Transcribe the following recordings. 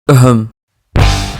Ahem.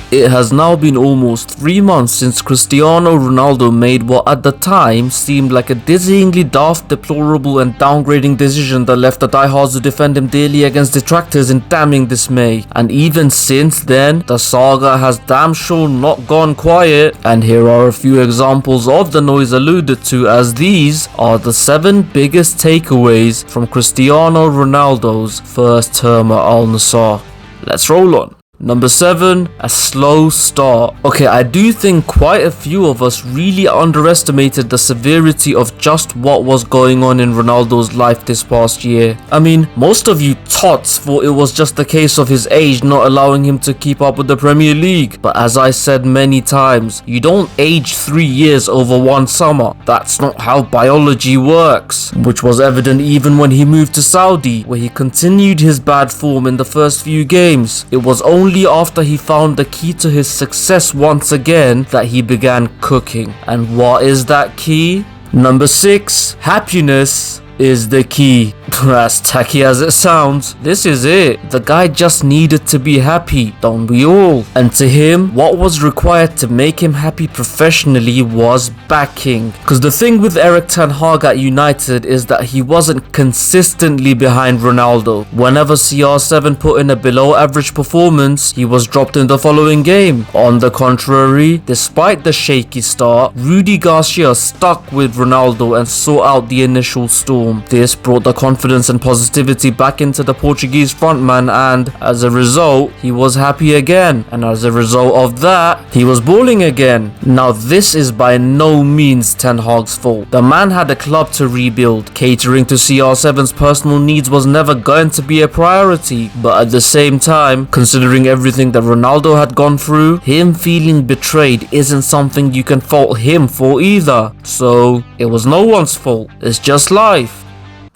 It has now been almost 3 months since Cristiano Ronaldo made what at the time seemed like a dizzyingly daft, deplorable and downgrading decision that left the diehards who defend him daily against detractors in damning dismay. And even since then, the saga has damn sure not gone quiet. And here are a few examples of the noise alluded to, as these are the 7 biggest takeaways from Cristiano Ronaldo's first term at Al-Nassr. Let's roll on. Number 7, a slow start. Okay, I do think quite a few of us really underestimated the severity of just what was going on in Ronaldo's life this past year. I mean, most of you tots thought it was just a case of his age not allowing him to keep up with the Premier League. But as I said many times, you don't age 3 years over one summer. That's not how biology works. Which was evident even when he moved to Saudi, where he continued his bad form in the first few games. It was only after he found the key to his success once again that he began cooking. And what is that key? Number 6, happiness is the key. As tacky as it sounds, this is it. The guy just needed to be happy, don't we all? And to him, what was required to make him happy professionally was backing. Because the thing with Erik ten Hag at United is that he wasn't consistently behind Ronaldo. Whenever CR7 put in a below average performance, he was dropped in the following game. On the contrary, despite the shaky start, Rudy Garcia stuck with Ronaldo and saw out the initial storm. This brought the confidence and positivity back into the Portuguese frontman, and as a result, he was happy again. And as a result of that, he was balling again. Now this is by no means Ten Hag's fault. The man had a club to rebuild. Catering to CR7's personal needs was never going to be a priority. But at the same time, considering everything that Ronaldo had gone through, him feeling betrayed isn't something you can fault him for either. So it was no one's fault. It's just life.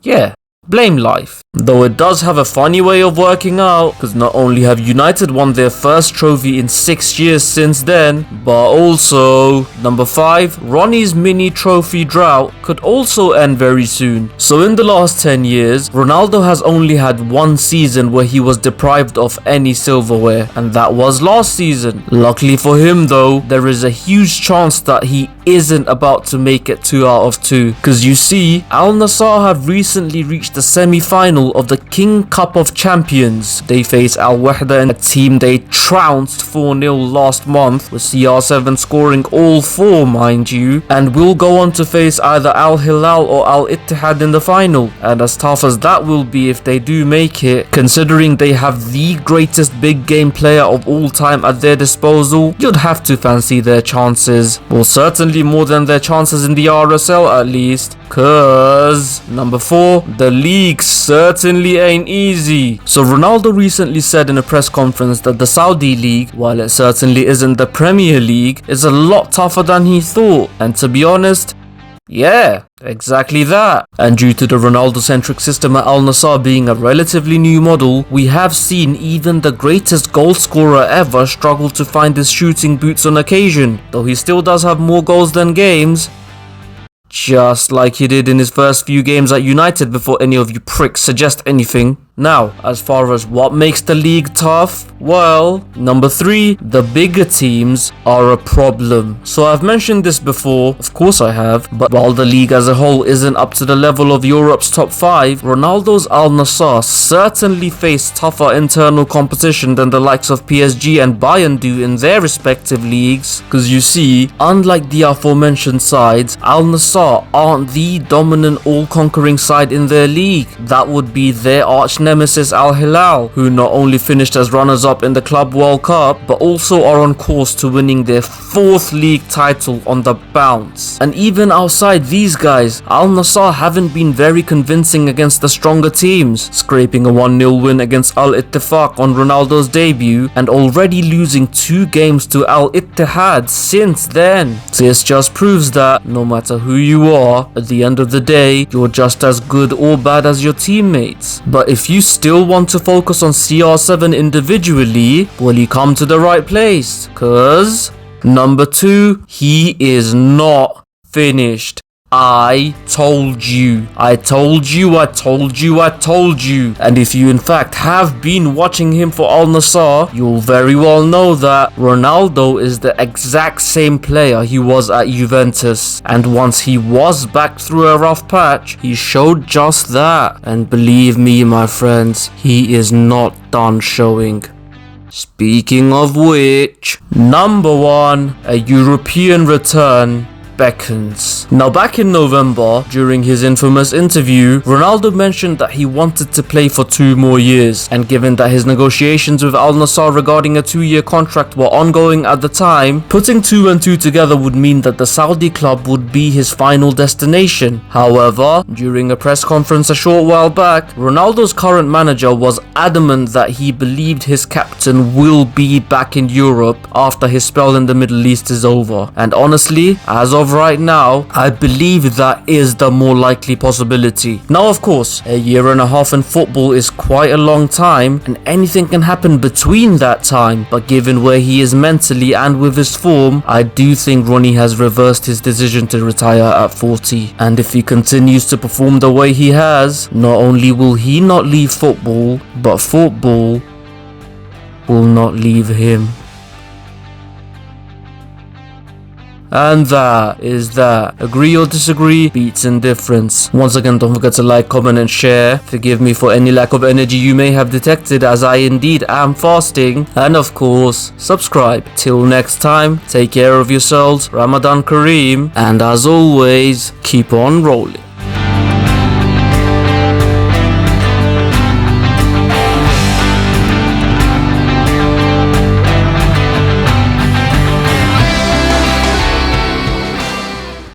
Yeah, blame life. Though it does have a funny way of working out, because not only have United won their first trophy in 6 years since then, but also, number 5, Ronnie's mini trophy drought could also end very soon. So in the last 10 years, Ronaldo has only had one season where he was deprived of any silverware, and that was last season. Luckily for him though, there is a huge chance that he isn't about to make it 2 out of 2. Because you see, Al-Nassr have recently reached the semi-final of the King Cup of Champions. They face Al-Wahda, and a team they trounced 4-0 last month, with CR7 scoring all 4, mind you, and will go on to face either Al-Hilal or Al-Ittihad in the final. And as tough as that will be if they do make it, considering they have the greatest big game player of all time at their disposal, you'd have to fancy their chances. Well, certainly more than their chances in the RSL at least. Cause number 4, the league certainly ain't easy. So Ronaldo recently said in a press conference that the Saudi league, while it certainly isn't the Premier League, is a lot tougher than he thought. And to be honest, yeah, exactly that. And due to the Ronaldo-centric system at Al-Nassr being a relatively new model, we have seen even the greatest goal scorer ever struggle to find his shooting boots on occasion. Though he still does have more goals than games, just like he did in his first few games at United before any of you pricks suggest anything. Now, as far as what makes the league tough, well, number 3, the bigger teams are a problem. So I've mentioned this before, of course I have, but while the league as a whole isn't up to the level of Europe's top 5, Ronaldo's Al-Nassr certainly face tougher internal competition than the likes of PSG and Bayern do in their respective leagues. Because you see, unlike the aforementioned sides, Al-Nassr aren't the dominant all-conquering side in their league. That would be their arch nemesis Al-Hilal, who not only finished as runners-up in the Club World Cup, but also are on course to winning their 4th league title on the bounce. And even outside these guys, Al-Nassr haven't been very convincing against the stronger teams, scraping a 1-0 win against Al-Ittifaq on Ronaldo's debut, and already losing 2 games to Al-Ittihad since then. This just proves that, no matter who you are, at the end of the day, you're just as good or bad as your teammates. But if you still want to focus on CR7 individually, well, you come to the right place. Cause number 2, he is not finished. I told you. I told you, I told you, I told you. And if you in fact have been watching him for Al-Nassr, you'll very well know that Ronaldo is the exact same player he was at Juventus. And once he was back through a rough patch, he showed just that. And believe me, my friends, he is not done showing. Speaking of which, number 1, a European return beckons. Now, back in November, during his infamous interview, Ronaldo mentioned that he wanted to play for 2 more years, and given that his negotiations with Al-Nassr regarding a 2-year contract were ongoing at the time, putting 2 and 2 together would mean that the Saudi club would be his final destination. However, during a press conference a short while back, Ronaldo's current manager was adamant that he believed his captain will be back in Europe after his spell in the Middle East is over. And honestly, as of right now, I believe that is the more likely possibility. Now, of course, a year and a half in football is quite a long time, and anything can happen between that time, but given where he is mentally and with his form, I do think Ronnie has reversed his decision to retire at 40. And if he continues to perform the way he has, not only will he not leave football, but football will not leave him. And that is that. Agree or disagree, beats indifference. Once again, don't forget to like, comment and share. Forgive me for any lack of energy you may have detected, as I indeed am fasting. And of course, subscribe. Till next time, take care of yourselves, Ramadan Kareem, and as always, keep on rolling.